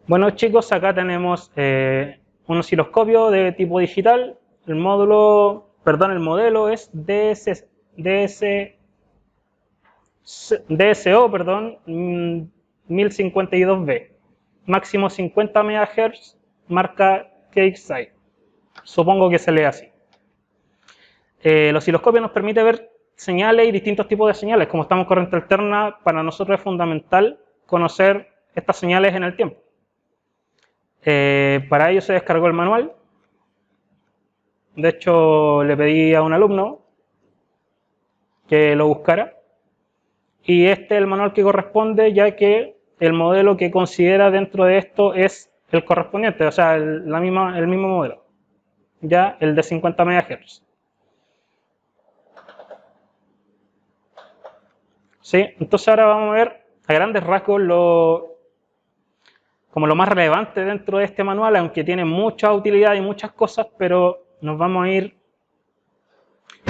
Bueno chicos, acá tenemos un osciloscopio de tipo digital. El modelo es DSO, 1052B, máximo 50 MHz, marca KXI. Supongo que se lee así. El osciloscopio nos permite ver señales y distintos tipos de señales. Como estamos en corriente alterna, para nosotros es fundamental conocer estas señales en el tiempo. Para ello se descargó el manual. De hecho, le pedí a un alumno que lo buscara. Y este es el manual que corresponde, ya que el modelo que considera dentro de esto es el correspondiente, o sea, el mismo modelo, ya el de 50 MHz. ¿Sí? Entonces ahora vamos a ver a grandes rasgos como lo más relevante dentro de este manual, aunque tiene mucha utilidad y muchas cosas, pero nos vamos a ir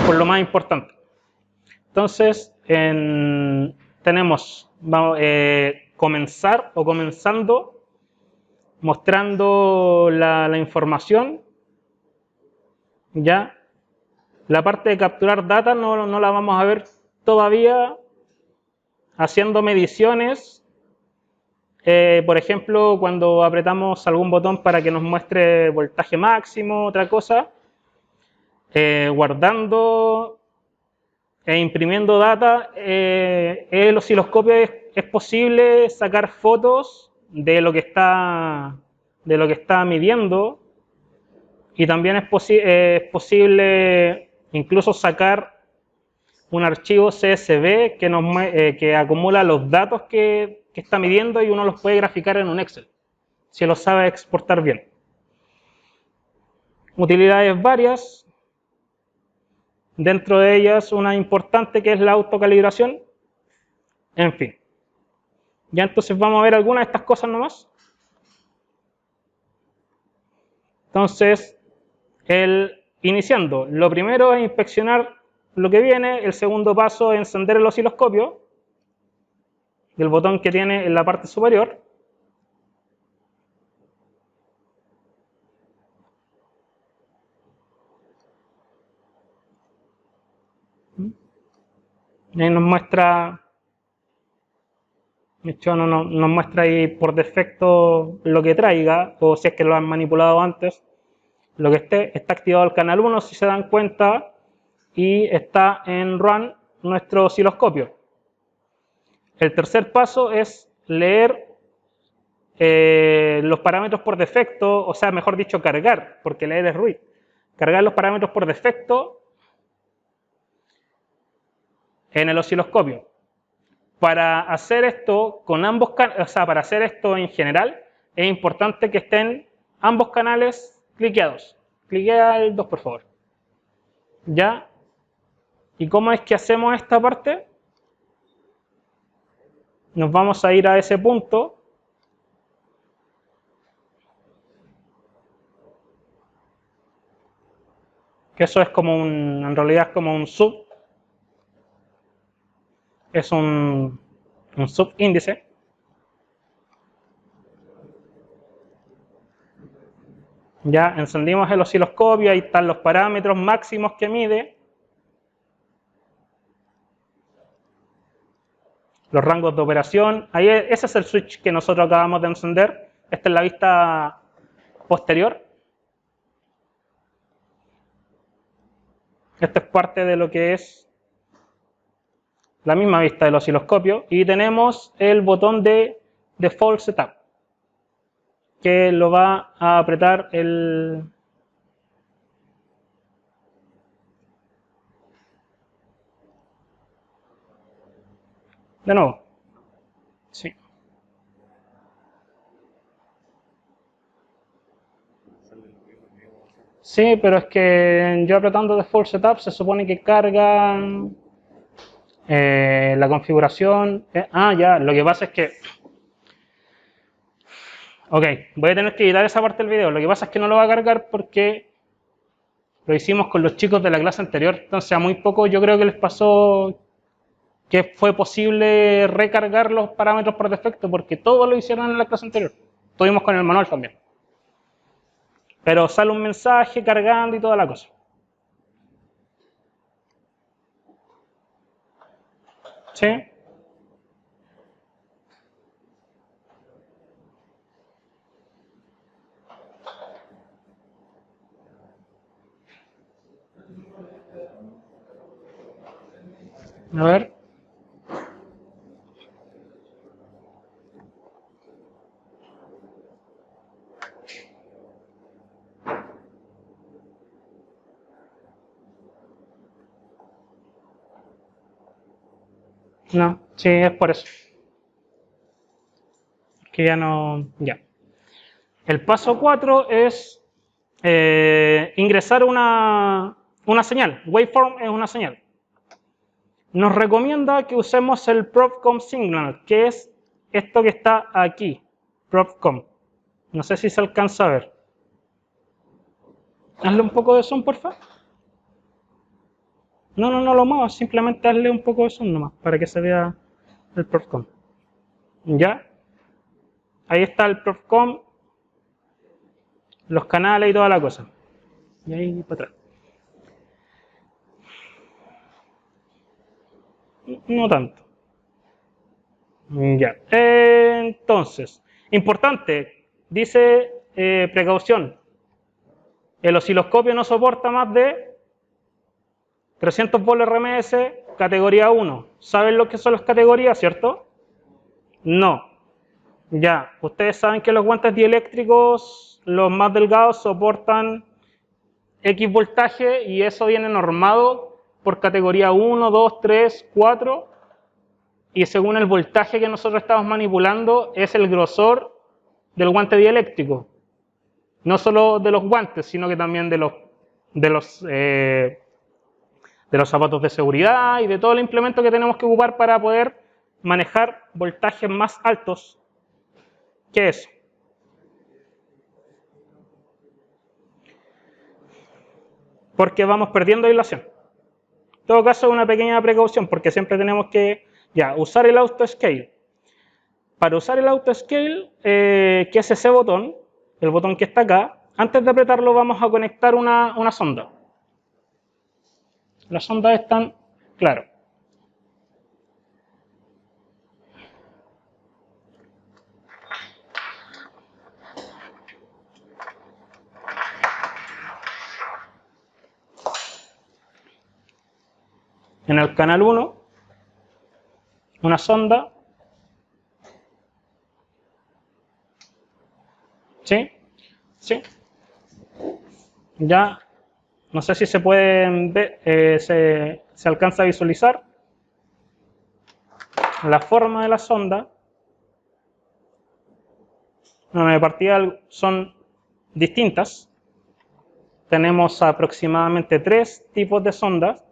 por lo más importante. Entonces, comenzando mostrando la información. Ya la parte de capturar data no la vamos a ver todavía, haciendo mediciones. Por ejemplo, cuando apretamos algún botón para que nos muestre voltaje máximo, otra cosa, guardando e imprimiendo data, el osciloscopio es posible sacar fotos de lo que está midiendo, y también es posible incluso sacar un archivo CSV que acumula los datos que está midiendo, y uno los puede graficar en un Excel, si lo sabe exportar bien. Utilidades varias, dentro de ellas una importante que es la autocalibración. En fin, ya entonces vamos a ver algunas de estas cosas nomás. Entonces, iniciando, lo primero es inspeccionar lo que viene. El segundo paso es encender el osciloscopio, el botón que tiene en la parte superior. Ahí nos muestra, de hecho nos muestra ahí por defecto lo que traiga, o si es que lo han manipulado antes, lo que está activado el canal 1, si se dan cuenta, y está en run nuestro osciloscopio. El tercer paso es leer los parámetros por defecto, o sea, mejor dicho, cargar, porque leer es read. Cargar los parámetros por defecto en el osciloscopio. Para hacer esto con ambos canales, o sea, para hacer esto en general, es importante que estén ambos canales cliqueados. Cliquea el 2, por favor. ¿Ya? ¿Y cómo es que hacemos esta parte? Nos vamos a ir a ese punto. Que eso es como en realidad es como un sub. Es un subíndice. Ya encendimos el osciloscopio, ahí están los parámetros máximos que mide, los rangos de operación. Ahí ese es el switch que nosotros acabamos de encender. Esta es la vista posterior. Esta es parte de lo que es la misma vista del osciloscopio, y tenemos el botón de Default Setup, que lo va a apretar de nuevo. Sí. Sí, pero es que yo apretando Default Setup se supone que carga la configuración. Ya, lo que pasa es que... Ok, voy a tener que editar esa parte del video. Lo que pasa es que no lo va a cargar porque lo hicimos con los chicos de la clase anterior. Entonces a muy poco yo creo que les pasó que fue posible recargar los parámetros por defecto, porque todos lo hicieron en la clase anterior. Estuvimos con el manual también. Pero sale un mensaje cargando y toda la cosa. ¿Sí? A ver. No, sí, es por eso. Que ya no... Ya. El paso 4 es ingresar una señal. Waveform es una señal. Nos recomienda que usemos el Profcom Signal, que es esto que está aquí. Profcom. No sé si se alcanza a ver. Hazle un poco de zoom, por favor. No lo muevas, simplemente hazle un poco de zoom nomás, para que se vea el Profcom. ¿Ya? Ahí está el Profcom, los canales y toda la cosa. Y ahí para atrás. No tanto. Ya. Entonces, importante, dice precaución. El osciloscopio no soporta más de 300 volt RMS, categoría 1. ¿Saben lo que son las categorías, cierto? No. Ya, ustedes saben que los guantes dieléctricos, los más delgados, soportan X voltaje y eso viene normado por categoría 1, 2, 3, 4 y según el voltaje que nosotros estamos manipulando es el grosor del guante dieléctrico. No solo de los guantes, sino que también de los zapatos de seguridad y de todo el implemento que tenemos que ocupar para poder manejar voltajes más altos que eso. Porque vamos perdiendo aislación. En todo caso, una pequeña precaución, porque siempre tenemos que usar el auto scale. Para usar el auto scale, que es ese botón, el botón que está acá, antes de apretarlo vamos a conectar una sonda. Las sondas están, claro. En el canal 1, una sonda. ¿Sí? ¿Sí? Ya, no sé si se pueden ver, se alcanza a visualizar la forma de la sonda. Bueno, de partida son distintas. Tenemos aproximadamente 3 tipos de sondas.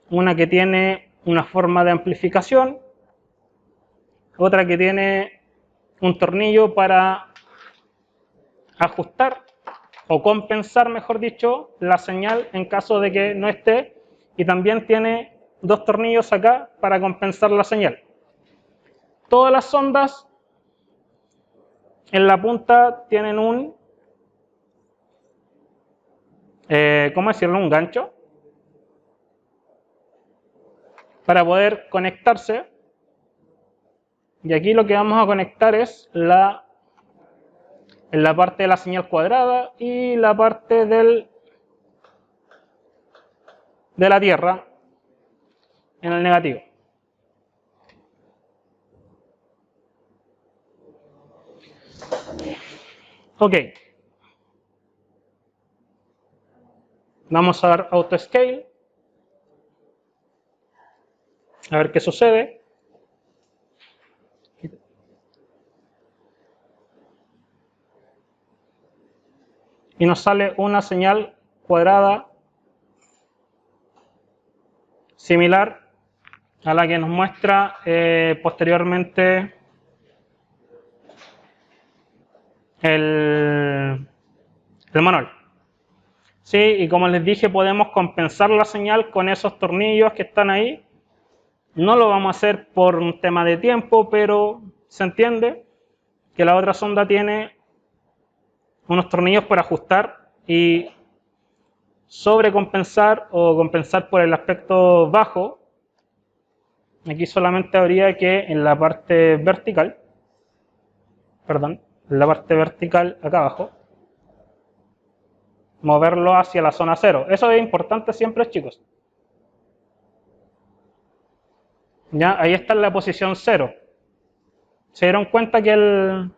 Una que tiene una forma de amplificación, otra que tiene un tornillo para ajustar o compensar, mejor dicho, la señal en caso de que no esté, y también tiene 2 tornillos acá para compensar la señal. Todas las sondas en la punta tienen un, ¿cómo decirlo? Un gancho para poder conectarse, y aquí lo que vamos a conectar es en la parte de la señal cuadrada y la parte de la Tierra en el negativo. Ok. Vamos a dar auto scale. A ver qué sucede. Y nos sale una señal cuadrada similar a la que nos muestra posteriormente el manual. Sí, y como les dije, podemos compensar la señal con esos tornillos que están ahí. No lo vamos a hacer por un tema de tiempo, pero se entiende. que la otra sonda tiene unos tornillos para ajustar y sobrecompensar o compensar por el aspecto bajo. Aquí solamente habría que en la parte vertical, perdón, en la parte vertical acá abajo, moverlo hacia la zona 0. Eso es importante siempre, chicos. Ya, ahí está en la posición 0. ¿Se dieron cuenta que el...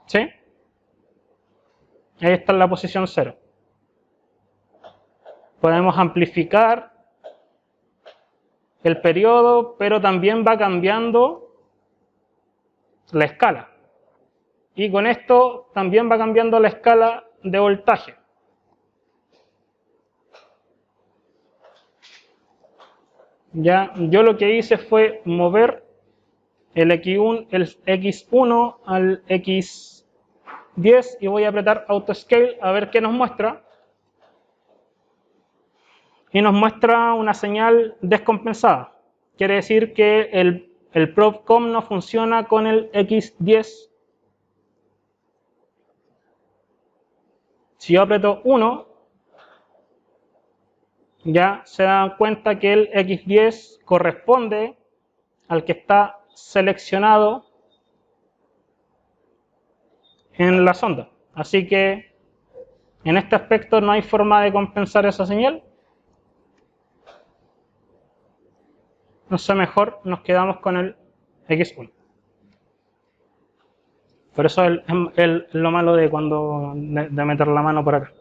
¿Sí? Ahí está en la posición 0. Podemos amplificar el periodo, pero también va cambiando la escala. Y con esto también va cambiando la escala de voltaje. Ya, yo lo que hice fue mover el X1 al X10 y voy a apretar Auto Scale a ver qué nos muestra. Y nos muestra una señal descompensada. Quiere decir que el PROBCOM no funciona con el X10. Si yo aprieto 1, ya se dan cuenta que el X10 corresponde al que está seleccionado en la sonda. Así que en este aspecto no hay forma de compensar esa señal. Entonces mejor nos quedamos con el X1. Por eso es lo malo de cuando de meter la mano por acá.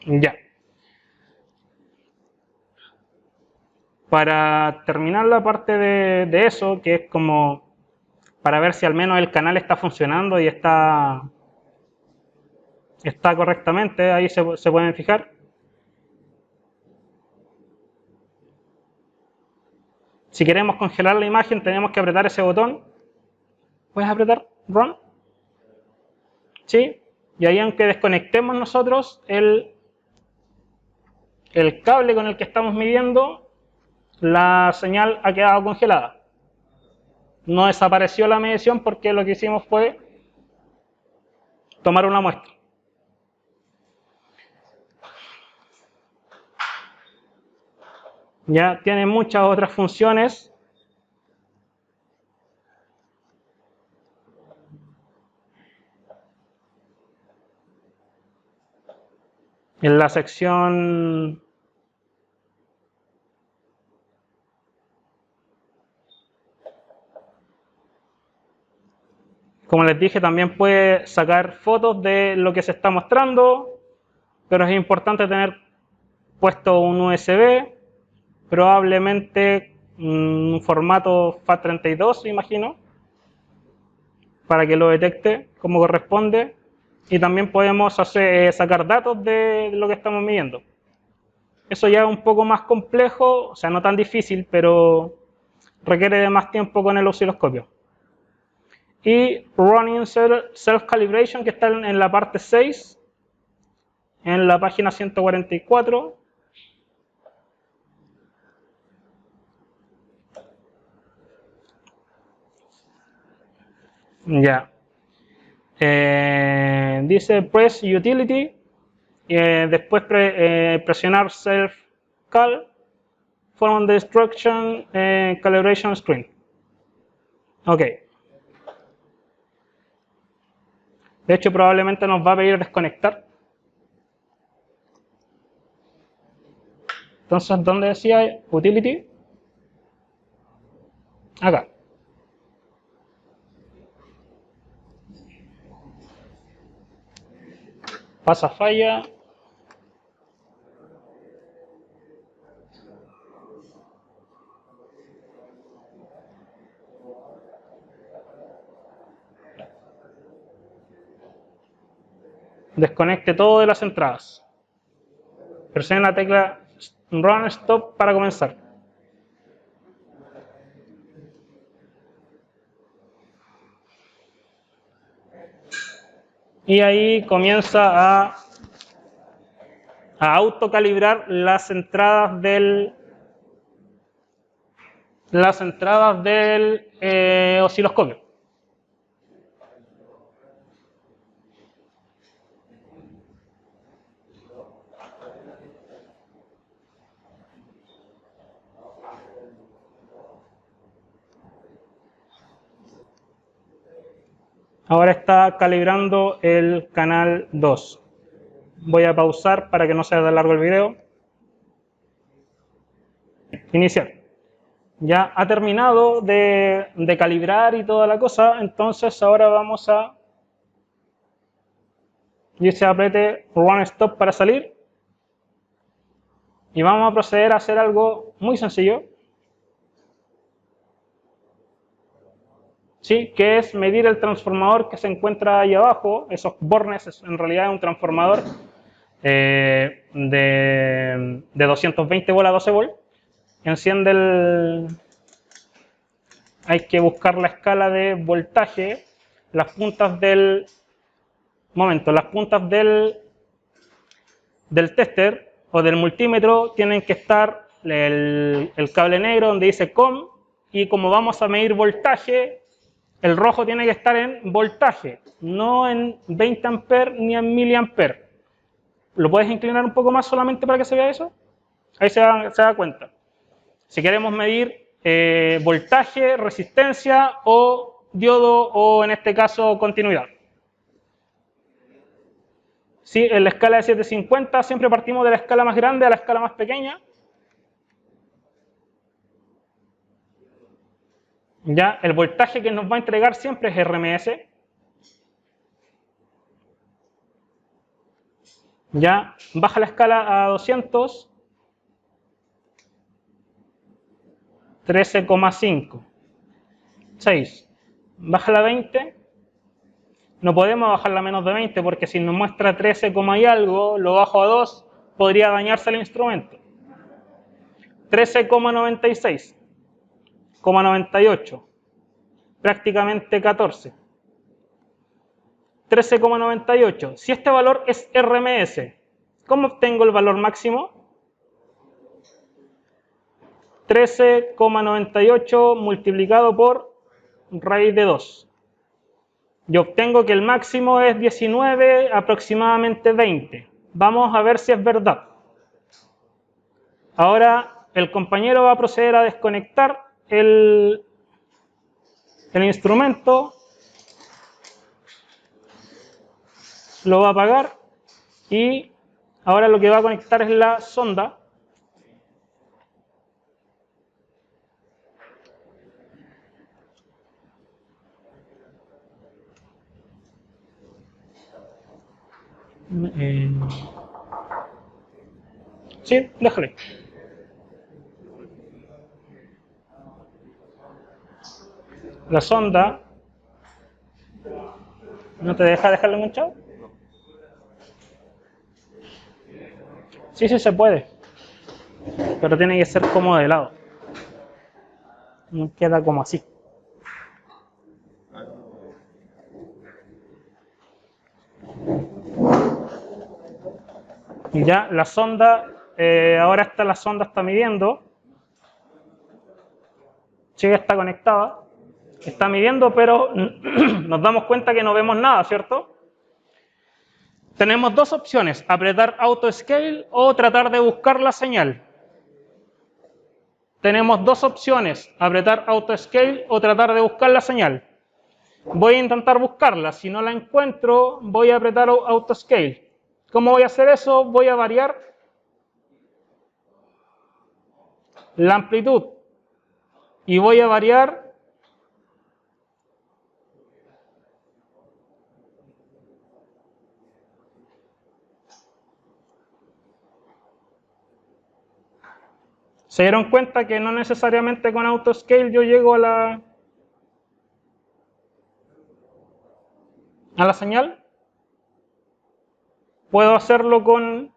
Ya. Para terminar la parte de eso, que es como para ver si al menos el canal está funcionando y está correctamente, ahí se pueden fijar. Si queremos congelar la imagen, tenemos que apretar ese botón. ¿Puedes apretar Run? ¿Sí? Y ahí, aunque desconectemos nosotros el cable con el que estamos midiendo, la señal ha quedado congelada. No desapareció la medición porque lo que hicimos fue tomar una muestra. Ya tiene muchas otras funciones. En la sección como les dije, también puede sacar fotos de lo que se está mostrando, pero es importante tener puesto un USB, probablemente un formato FAT32, imagino, para que lo detecte como corresponde. Y también podemos sacar datos de lo que estamos midiendo. Eso ya es un poco más complejo, o sea, no tan difícil, pero requiere de más tiempo con el osciloscopio. Y Running Self-Calibration, que está en la parte 6, en la página 144. Ya. Dice Press Utility, después presionar Self-Cal, Form the Instruction Calibration Screen. Ok. De hecho, probablemente nos va a pedir desconectar. Entonces, ¿dónde decía Utility? Acá. Pasa falla. Desconecte todo de las entradas. Presione la tecla Run Stop para comenzar. y ahí comienza a autocalibrar las entradas del osciloscopio. Ahora está calibrando el canal 2. Voy a pausar para que no se haga largo el video. Iniciar. Ya ha terminado de calibrar y toda la cosa, entonces ahora vamos a... Y se apriete Run Stop para salir. Y vamos a proceder a hacer algo muy sencillo. ¿Sí? Que es medir el transformador que se encuentra ahí abajo. Esos bornes en realidad es un transformador de 220 volt a 12 volt. Enciende el... Hay que buscar la escala de voltaje. Las puntas del... las puntas del tester o del multímetro tienen que estar el cable negro donde dice COM, y como vamos a medir voltaje, el rojo tiene que estar en voltaje, no en 20 amperes ni en miliamperes. ¿Lo puedes inclinar un poco más solamente para que se vea eso? Ahí se da cuenta. Si queremos medir voltaje, resistencia o diodo o en este caso continuidad. Sí, en la escala de 750 siempre partimos de la escala más grande a la escala más pequeña. Ya, el voltaje que nos va a entregar siempre es RMS. Ya, baja la escala a 200. 13,5. 6. Baja a 20. No podemos bajarla a menos de 20 porque si nos muestra 13, y algo, lo bajo a 2, podría dañarse el instrumento. 13,96. 98. Prácticamente 14. 13,98. Si este valor es RMS, ¿cómo obtengo el valor máximo? 13,98 multiplicado por raíz de 2. Yo obtengo que el máximo es 19, aproximadamente 20. Vamos a ver si es verdad. Ahora el compañero va a proceder a desconectar el instrumento, lo va a apagar y ahora lo que va a conectar es la sonda. Sí, déjale. La sonda no te deja dejarlo enganchado. Sí, sí se puede, pero tiene que ser como de lado. No queda como así. Y ya la sonda, ahora la sonda está midiendo. Sí, está conectada. Está midiendo, pero nos damos cuenta que no vemos nada, ¿cierto? Tenemos dos opciones, apretar Auto Scale o tratar de buscar la señal. Tenemos dos opciones, apretar Auto Scale o tratar de buscar la señal. Voy a intentar buscarla, si no la encuentro, voy a apretar Auto Scale. ¿Cómo voy a hacer eso? Voy a variar la amplitud y voy a variar ¿Se dieron cuenta que no necesariamente con AutoScale yo llego a la señal? Puedo hacerlo con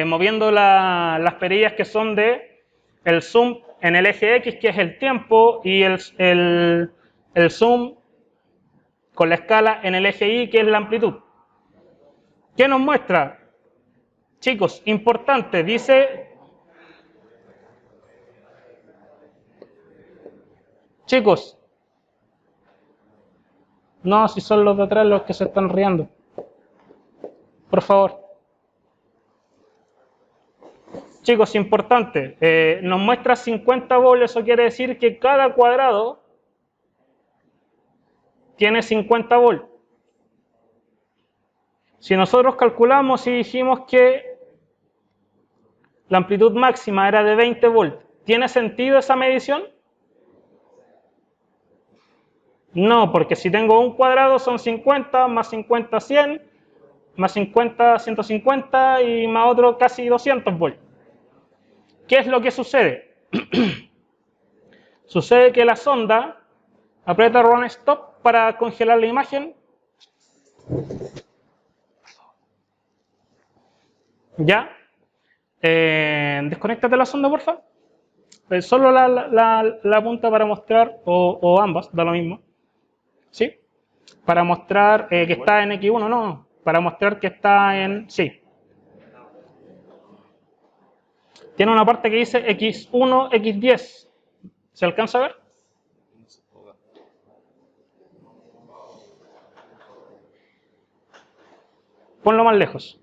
moviendo las perillas que son de el zoom en el eje X, que es el tiempo, y el zoom con la escala en el eje Y, que es la amplitud. ¿Qué nos muestra? Chicos, importante, dice... Chicos, no, si son los de atrás los que se están riendo. Por favor. Chicos, importante, nos muestra 50 volts, eso quiere decir que cada cuadrado tiene 50 volts. Si nosotros calculamos y dijimos que la amplitud máxima era de 20 volts, ¿tiene sentido esa medición? No, porque si tengo un cuadrado son 50, más 50, 100, más 50, 150 y más otro casi 200 volts. ¿Qué es lo que sucede? Sucede que la sonda aprieta Run Stop para congelar la imagen. ¿Ya? Desconéctate la sonda, porfa. Solo la punta para mostrar, o ambas, da lo mismo. ¿Sí? Para mostrar que está en X1, no. Para mostrar que está en... Sí. Tiene una parte que dice X1, X10. ¿Se alcanza a ver? Ponlo más lejos.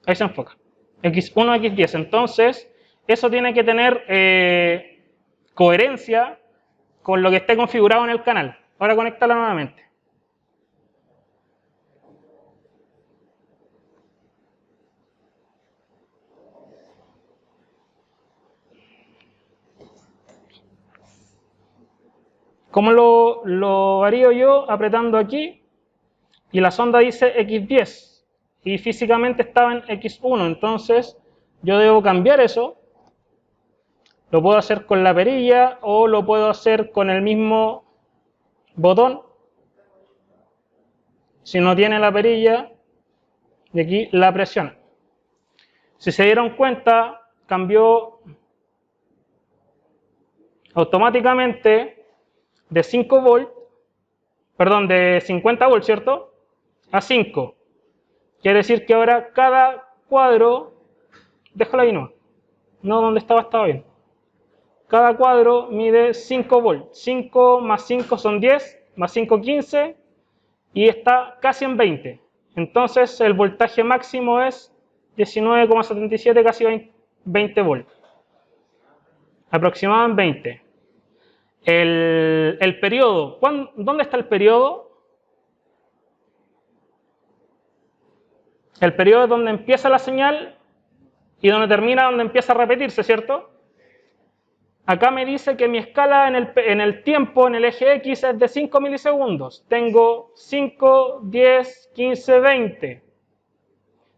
Ahí se enfoca. X1, X10. Entonces, eso tiene que tener coherencia con lo que esté configurado en el canal. Ahora conéctala nuevamente. ¿Cómo lo haría yo? Apretando aquí y la sonda dice X10 y físicamente estaba en X1, entonces yo debo cambiar eso. Lo puedo hacer con la perilla o lo puedo hacer con el mismo botón. Si no tiene la perilla, y aquí la presiona. Si se dieron cuenta, cambió automáticamente de 5 volts, perdón, de 50 volts, ¿cierto? A 5. Quiere decir que ahora cada cuadro, déjalo ahí no donde estaba bien. Cada cuadro mide 5 volts. 5 más 5 son 10, más 5, 15, y está casi en 20. Entonces el voltaje máximo es 19,77, casi 20 volts. Aproximado en 20. El periodo, ¿dónde está el periodo? El periodo es donde empieza la señal y donde termina, donde empieza a repetirse, ¿cierto? Acá me dice que mi escala en el tiempo, en el eje X, es de 5 milisegundos. Tengo 5, 10, 15, 20.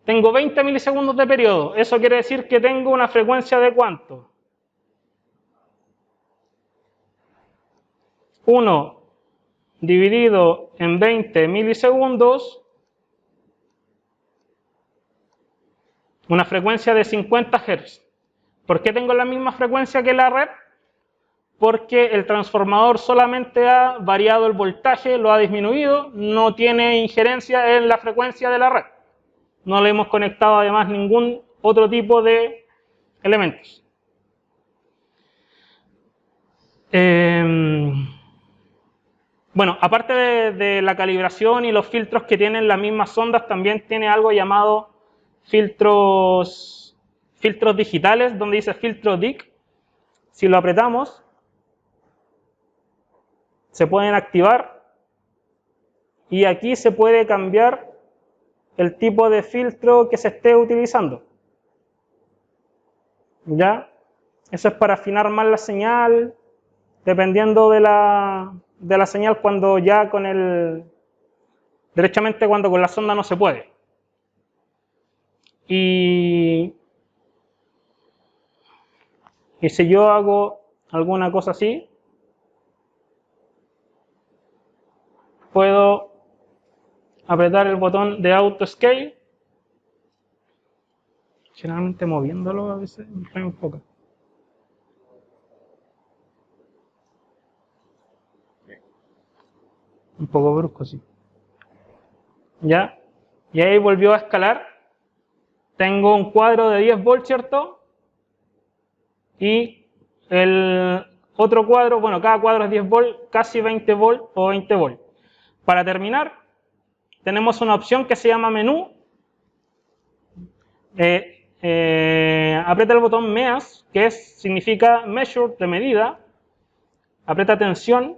Tengo 20 milisegundos de periodo. Eso quiere decir que tengo una frecuencia de ¿cuánto? 1 dividido en 20 milisegundos, una frecuencia de 50 Hz. ¿Por qué tengo la misma frecuencia que la red? Porque el transformador solamente ha variado el voltaje, lo ha disminuido, no tiene injerencia en la frecuencia de la red. No le hemos conectado además ningún otro tipo de elementos. Bueno, aparte de la calibración y los filtros que tienen las mismas ondas, también tiene algo llamado filtros digitales, donde dice filtro DIC. Si lo apretamos, se pueden activar y aquí se puede cambiar el tipo de filtro que se esté utilizando. ¿Ya? Eso es para afinar más la señal, dependiendo de la señal, cuando ya derechamente cuando con la sonda no se puede. Y si yo hago alguna cosa así, puedo apretar el botón de Auto Scale. Generalmente moviéndolo a veces me enfoca. Un poco brusco, sí. ¿Ya? Y ahí volvió a escalar. Tengo un cuadro de 10 volts, ¿cierto? Y el otro cuadro, bueno, cada cuadro es 10 volts, casi 20 volts o 20 volts. Para terminar, tenemos una opción que se llama menú. Aprieta el botón MEAS, que significa Measure, de medida. Aprieta tensión.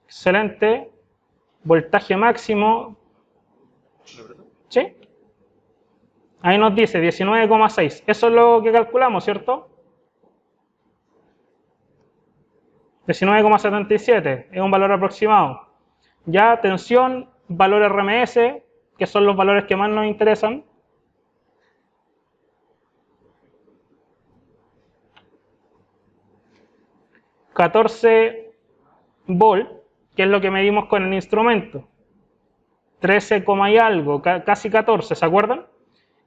Excelente. Voltaje máximo. ¿Sí? Ahí nos dice 19,6. Eso es lo que calculamos, ¿cierto? 19,77 es un valor aproximado. Ya, tensión, valor RMS, que son los valores que más nos interesan. $14 volt, que es lo que medimos con el instrumento. 13, y algo, casi 14, ¿se acuerdan?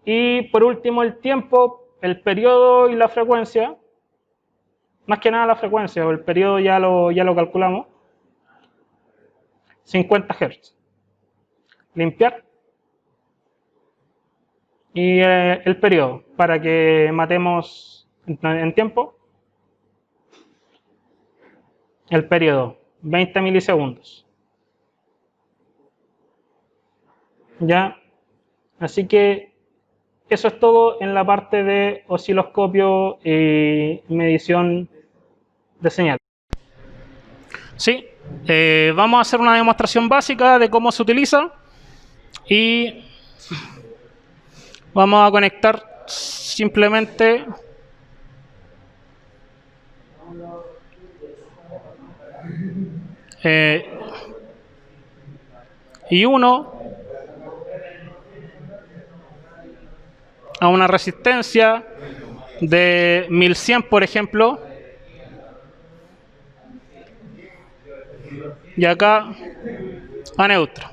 Y por último el tiempo, el periodo y la frecuencia. Más que nada la frecuencia, o el periodo ya lo calculamos. 50 Hz. Limpiar. Y el periodo, para que matemos en tiempo. El periodo, 20 milisegundos. ¿Ya? Así que eso es todo en la parte de osciloscopio y medición de señal. Sí, vamos a hacer una demostración básica de cómo se utiliza y vamos a conectar simplemente y uno a una resistencia de 1100, por ejemplo, y acá a neutro.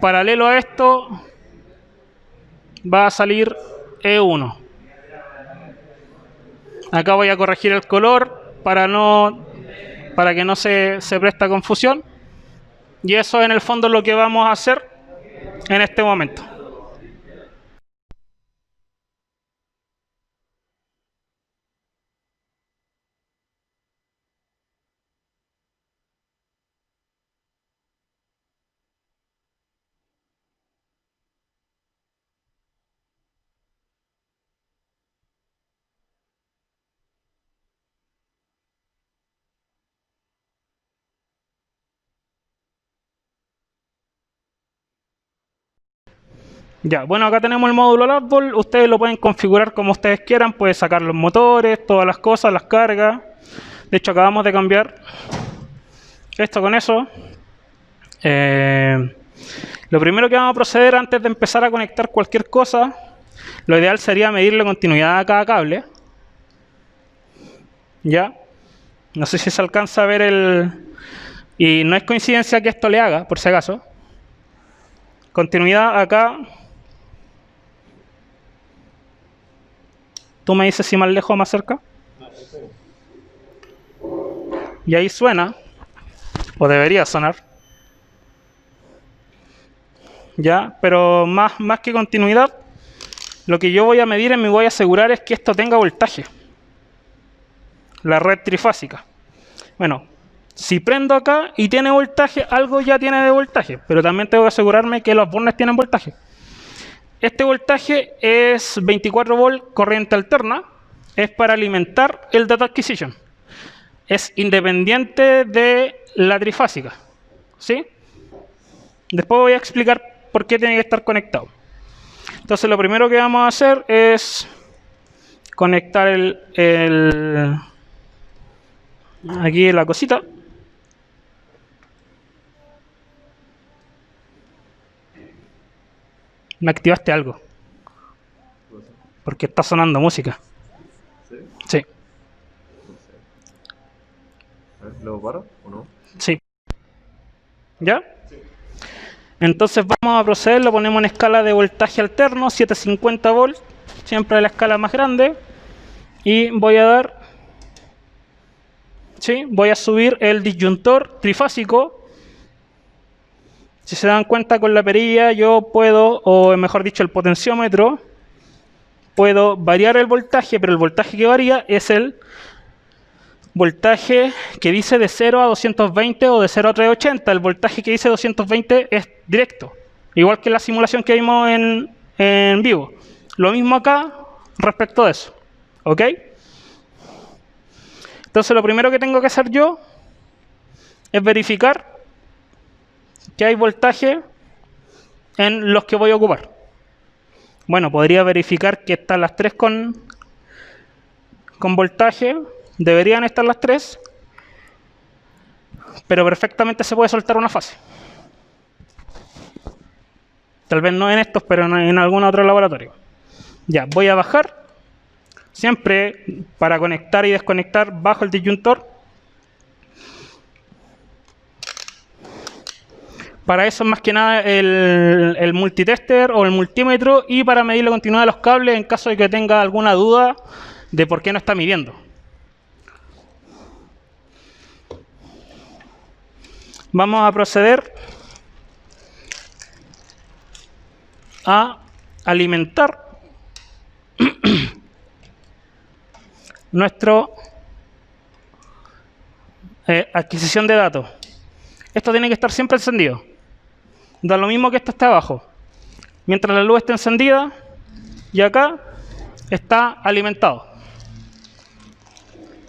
Paralelo a esto va a salir E1. Acá voy a corregir el color para que no se preste confusión. Y eso en el fondo es lo que vamos a hacer en este momento. Ya, bueno, acá tenemos el módulo Latball. Ustedes lo pueden configurar como ustedes quieran. Pueden sacar los motores, todas las cosas, las cargas. De hecho, acabamos de cambiar esto con eso. Lo primero que vamos a proceder antes de empezar a conectar cualquier cosa, lo ideal sería medir la continuidad a cada cable. ¿Ya? No sé si se alcanza a ver y no es coincidencia que esto le haga, por si acaso. Continuidad acá. ¿Tú me dices si más lejos o más cerca? Y ahí suena, o debería sonar. ¿Ya? Pero más que continuidad, lo que yo voy a medir y me voy a asegurar es que esto tenga voltaje. La red trifásica. Bueno, si prendo acá y tiene voltaje, algo ya tiene de voltaje, pero también tengo que asegurarme que los bornes tienen voltaje. Este voltaje es 24 volts corriente alterna, es para alimentar el data acquisition. Es independiente de la trifásica, ¿sí? Después voy a explicar por qué tiene que estar conectado. Entonces lo primero que vamos a hacer es conectar aquí la cosita. Me activaste algo. Porque está sonando música. ¿Sí? Sí. A ver, ¿lo paro o no? Sí. ¿Ya? Sí. Entonces vamos a proceder, lo ponemos en escala de voltaje alterno, 750 volts, siempre la escala más grande. Y voy a dar ¿sí? Voy a subir el disyuntor trifásico. Si se dan cuenta, con la perilla yo puedo, o mejor dicho, el potenciómetro, puedo variar el voltaje, pero el voltaje que varía es el voltaje que dice de 0 a 220 o de 0 a 380. El voltaje que dice 220 es directo, igual que la simulación que vimos en vivo. Lo mismo acá respecto de eso, ¿ok? Entonces lo primero que tengo que hacer yo es verificar que hay voltaje en los que voy a ocupar. Bueno, podría verificar que están las 3 con voltaje. Deberían estar las 3, pero perfectamente se puede soltar una fase. Tal vez no en estos, pero en algún otro laboratorio. Ya, voy a bajar. Siempre para conectar y desconectar bajo el disyuntor. Para eso más que nada el multitester o el multímetro, y para medir la continuidad de los cables en caso de que tenga alguna duda de por qué no está midiendo. Vamos a proceder a alimentar nuestra adquisición de datos. Esto tiene que estar siempre encendido. Da lo mismo que esto esté abajo. Mientras la luz esté encendida, y acá está alimentado.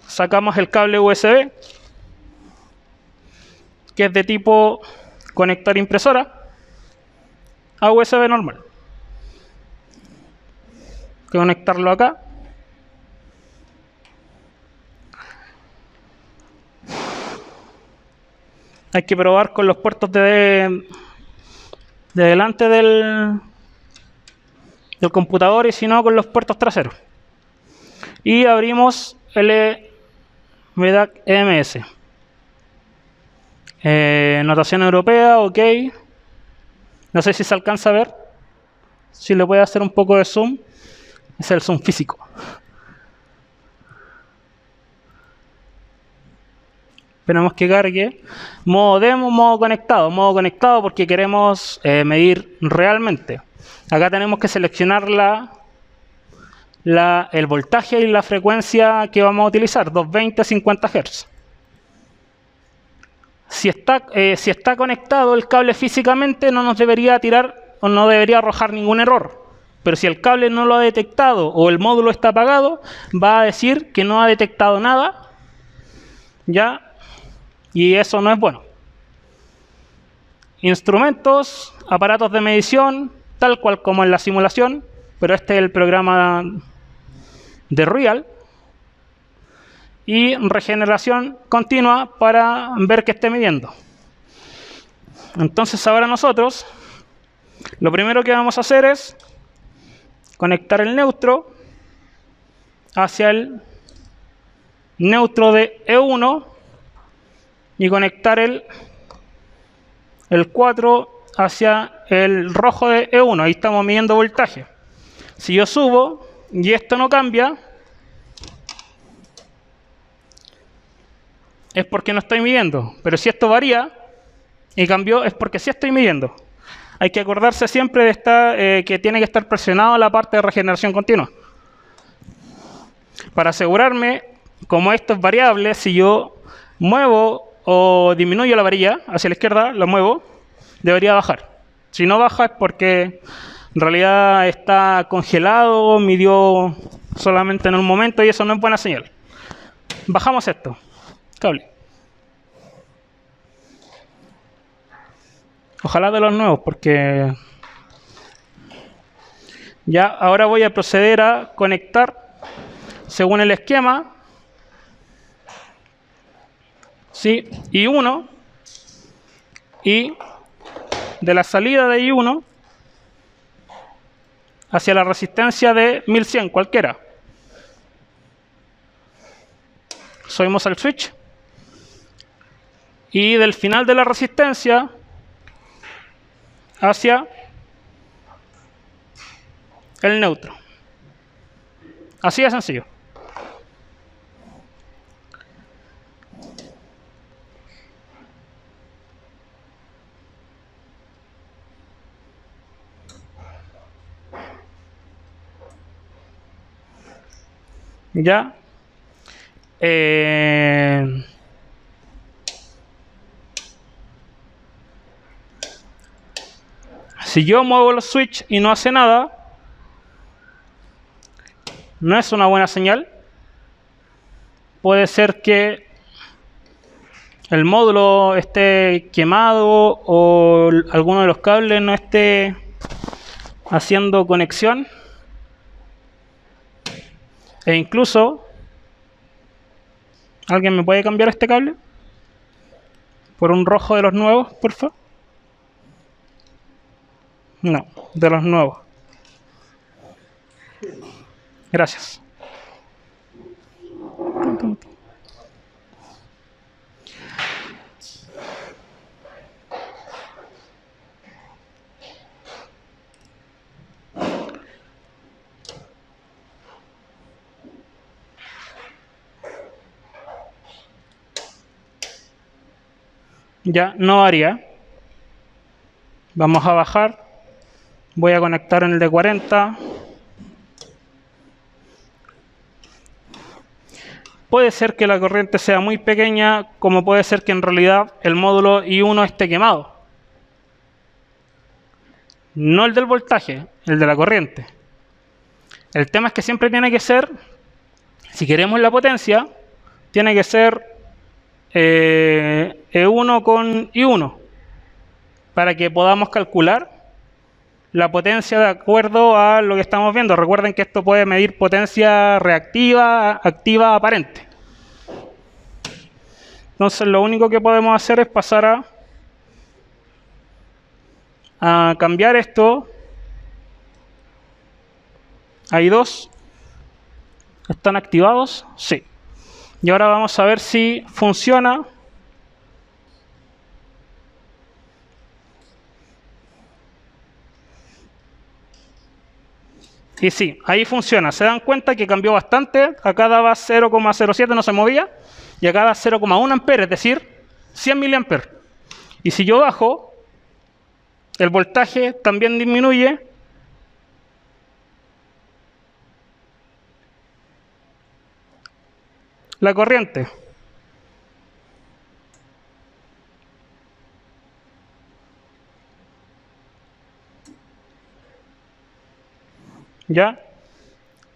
Sacamos el cable USB, que es de tipo conector impresora, a USB normal. Hay que conectarlo acá. Hay que probar con los puertos de delante del computador, y si no, con los puertos traseros. Y abrimos el MEDAC EMS. Notación europea, ok. No sé si se alcanza a ver. Si le puede hacer un poco de zoom. Es el zoom físico. Esperamos que cargue. Modo demo, modo conectado. Modo conectado porque queremos medir realmente. Acá tenemos que seleccionar el voltaje y la frecuencia que vamos a utilizar, 220 a 50 Hz. Si está conectado el cable físicamente, no nos debería tirar o no debería arrojar ningún error. Pero si el cable no lo ha detectado o el módulo está apagado, va a decir que no ha detectado nada, ¿ya? Y eso no es bueno. Instrumentos, aparatos de medición, tal cual como en la simulación, pero este es el programa de Real. Y regeneración continua para ver que esté midiendo. Entonces ahora nosotros lo primero que vamos a hacer es conectar el neutro hacia el neutro de E1 y conectar el 4 hacia el rojo de E1. Ahí estamos midiendo voltaje. Si yo subo y esto no cambia, es porque no estoy midiendo. Pero si esto varía y cambió, es porque sí estoy midiendo. Hay que acordarse siempre de que tiene que estar presionado la parte de regeneración continua. Para asegurarme, como esto es variable, si yo muevo o disminuyo la varilla hacia la izquierda, lo muevo, debería bajar. Si no baja es porque en realidad está congelado, midió solamente en un momento y eso no es buena señal. Bajamos esto. Cable. Ojalá de los nuevos, porque ya ahora voy a proceder a conectar según el esquema, ¿sí? I1, y de la salida de I1 hacia la resistencia de 1100, cualquiera. Subimos al switch. Y del final de la resistencia hacia el neutro. Así de sencillo. ¿Ya? Si yo muevo los switch y no hace nada, no es una buena señal. Puede ser que el módulo esté quemado o alguno de los cables no esté haciendo conexión. E incluso, ¿alguien me puede cambiar este cable? Por un rojo de los nuevos, por favor. No, de los nuevos. Gracias. Ya, no varía. Vamos a bajar. Voy a conectar en el de 40. Puede ser que la corriente sea muy pequeña, como puede ser que en realidad el módulo I1 esté quemado. No el del voltaje, el de la corriente. El tema es que siempre tiene que ser, si queremos la potencia, tiene que ser E1 con I1, para que podamos calcular la potencia de acuerdo a lo que estamos viendo. Recuerden que esto puede medir potencia reactiva, activa, aparente. Entonces lo único que podemos hacer es pasar a cambiar esto. Hay dos. ¿Están activados? Sí. Y ahora vamos a ver si funciona. Y sí, ahí funciona. Se dan cuenta que cambió bastante. Acá daba 0,07, no se movía. Y acá da 0,1 amperes, es decir, 100 miliamperes. Y si yo bajo, el voltaje también disminuye. La corriente. ¿Ya?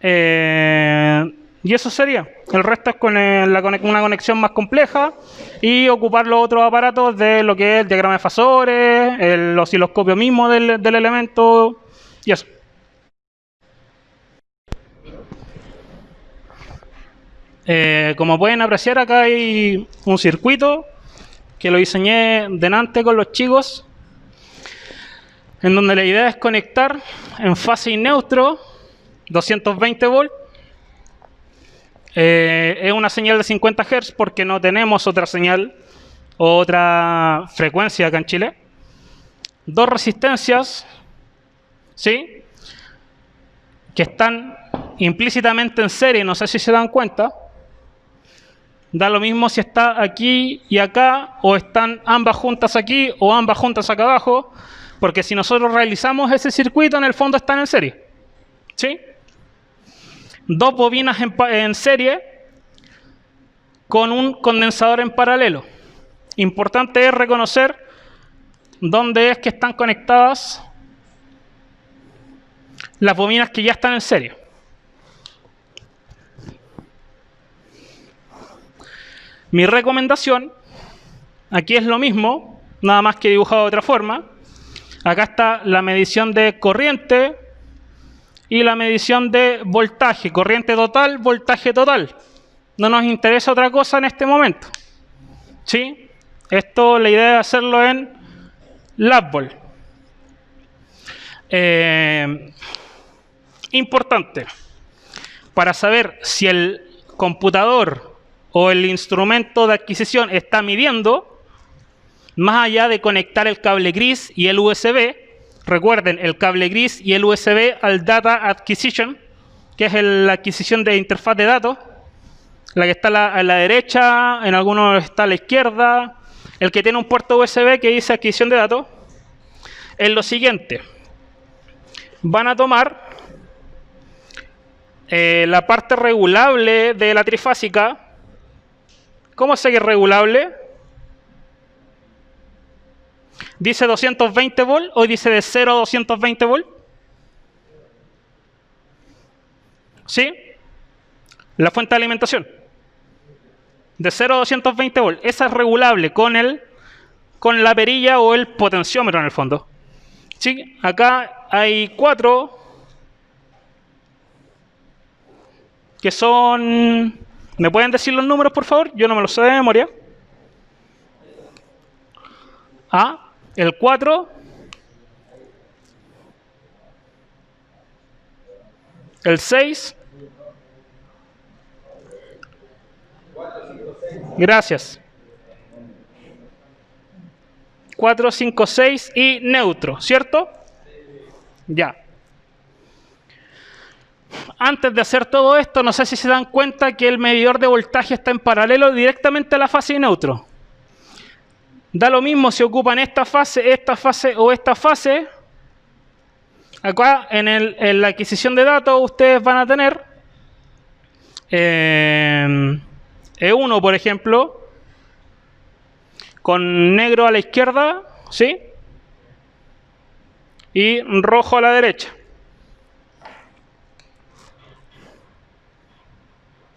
Y eso sería. El resto es con una conexión más compleja y ocupar los otros aparatos de lo que es el diagrama de fasores, el osciloscopio mismo del elemento y eso. Como pueden apreciar, acá hay un circuito que lo diseñé delante con los chicos, en donde la idea es conectar en fase y neutro 220 volts. Es una señal de 50 Hz porque no tenemos otra señal o otra frecuencia acá en Chile. Dos resistencias, ¿sí?, que están implícitamente en serie, no sé si se dan cuenta. Da lo mismo si está aquí y acá, o están ambas juntas aquí o ambas juntas acá abajo, porque si nosotros realizamos ese circuito, en el fondo están en serie, ¿sí? Dos bobinas en serie con un condensador en paralelo. Importante es reconocer dónde es que están conectadas las bobinas que ya están en serie. Mi recomendación, aquí es lo mismo, nada más que dibujado de otra forma. Acá está la medición de corriente y la medición de voltaje. Corriente total, voltaje total. No nos interesa otra cosa en este momento, ¿sí? Esto, la idea es hacerlo en Lavvol. Importante, para saber si el computador o el instrumento de adquisición está midiendo, más allá de conectar el cable gris y el USB, recuerden, el cable gris y el USB al Data Acquisition, que es la adquisición de interfaz de datos, la que está a la derecha, en algunos está a la izquierda, el que tiene un puerto USB que dice adquisición de datos, es lo siguiente. Van a tomar la parte regulable de la trifásica, ¿cómo sé que es regulable? ¿Dice 220 volts o dice de 0 a 220 volts? ¿Sí? La fuente de alimentación. De 0 a 220 volts. Esa es regulable con la perilla o el potenciómetro en el fondo. ¿Sí? Acá hay 4 que son... ¿Me pueden decir los números, por favor? Yo no me los sé de memoria. El 4, el 6, gracias, 4, 5, 6 y neutro, ¿cierto? Ya. Antes de hacer todo esto, no sé si se dan cuenta que el medidor de voltaje está en paralelo directamente a la fase de neutro. Da lo mismo si ocupan esta fase o esta fase. Acá en la adquisición de datos ustedes van a tener E1, por ejemplo, con negro a la izquierda, ¿sí? Y rojo a la derecha.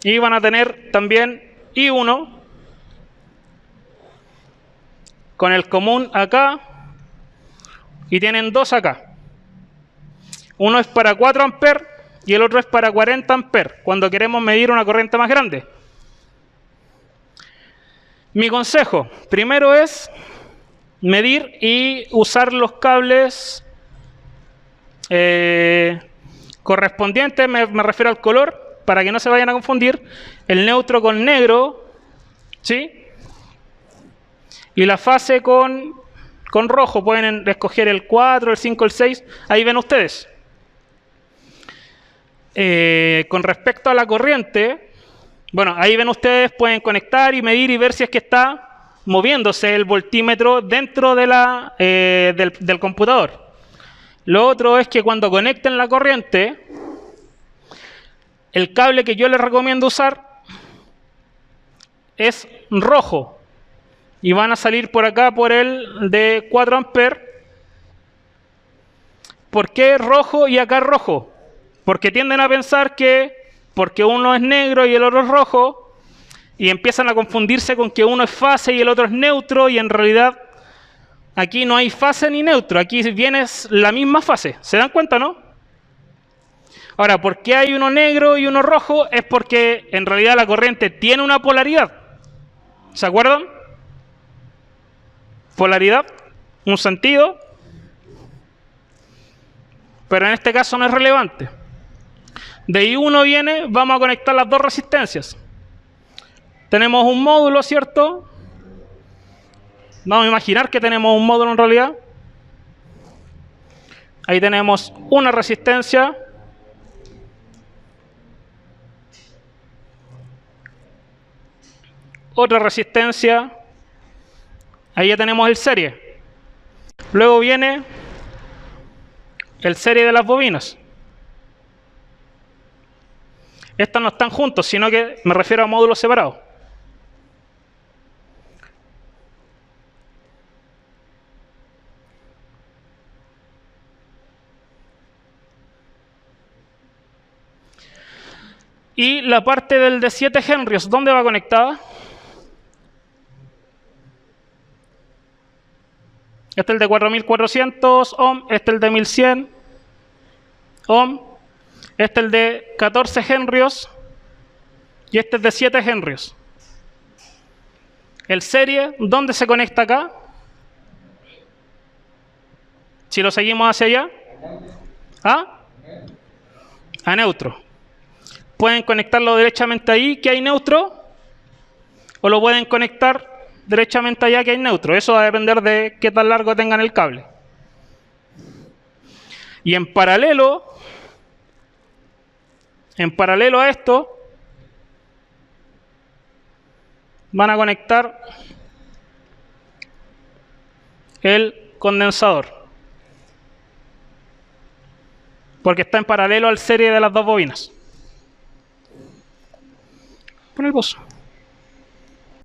Y van a tener también I1 con el común acá y tienen 2 acá. Uno es para 4 amperes y el otro es para 40 amperes cuando queremos medir una corriente más grande. Mi consejo, primero es medir y usar los cables correspondientes, me refiero al color, para que no se vayan a confundir, el neutro con negro, ¿sí? Y la fase con rojo, pueden escoger el 4, el 5, el 6, ahí ven ustedes. Con respecto a la corriente, bueno, ahí ven ustedes, pueden conectar y medir y ver si es que está moviéndose el voltímetro dentro de del computador. Lo otro es que cuando conecten la corriente, el cable que yo les recomiendo usar es rojo. Y van a salir por acá por el de 4 amperes. ¿Por qué rojo y acá rojo? Porque tienden a pensar que porque uno es negro y el otro es rojo, y empiezan a confundirse con que uno es fase y el otro es neutro, y en realidad aquí no hay fase ni neutro, aquí viene la misma fase. ¿Se dan cuenta, no? Ahora, ¿por qué hay uno negro y uno rojo? Es porque en realidad la corriente tiene una polaridad. ¿Se acuerdan? Polaridad, un sentido, pero en este caso no es relevante. De I1 viene, vamos a conectar las dos resistencias. Tenemos un módulo, ¿cierto? Vamos a imaginar que tenemos un módulo en realidad. Ahí tenemos una resistencia. Otra resistencia. Ahí ya tenemos el serie. Luego viene el serie de las bobinas. Estas no están juntos, sino que me refiero a módulos separados. Y la parte del de 7 henrios, ¿dónde va conectada? Este es el de 4400 ohm, este es el de 1100 ohm, este es el de 14 henrios y este es de 7 henrios. El serie, ¿dónde se conecta acá? Si lo seguimos hacia allá, a neutro. Pueden conectarlo derechamente ahí, que hay neutro, o lo pueden conectar derechamente allá, que hay neutro. Eso va a depender de qué tan largo tengan el cable. Y en paralelo a esto, van a conectar el condensador, porque está en paralelo al serie de las dos bobinas. Pon el boss.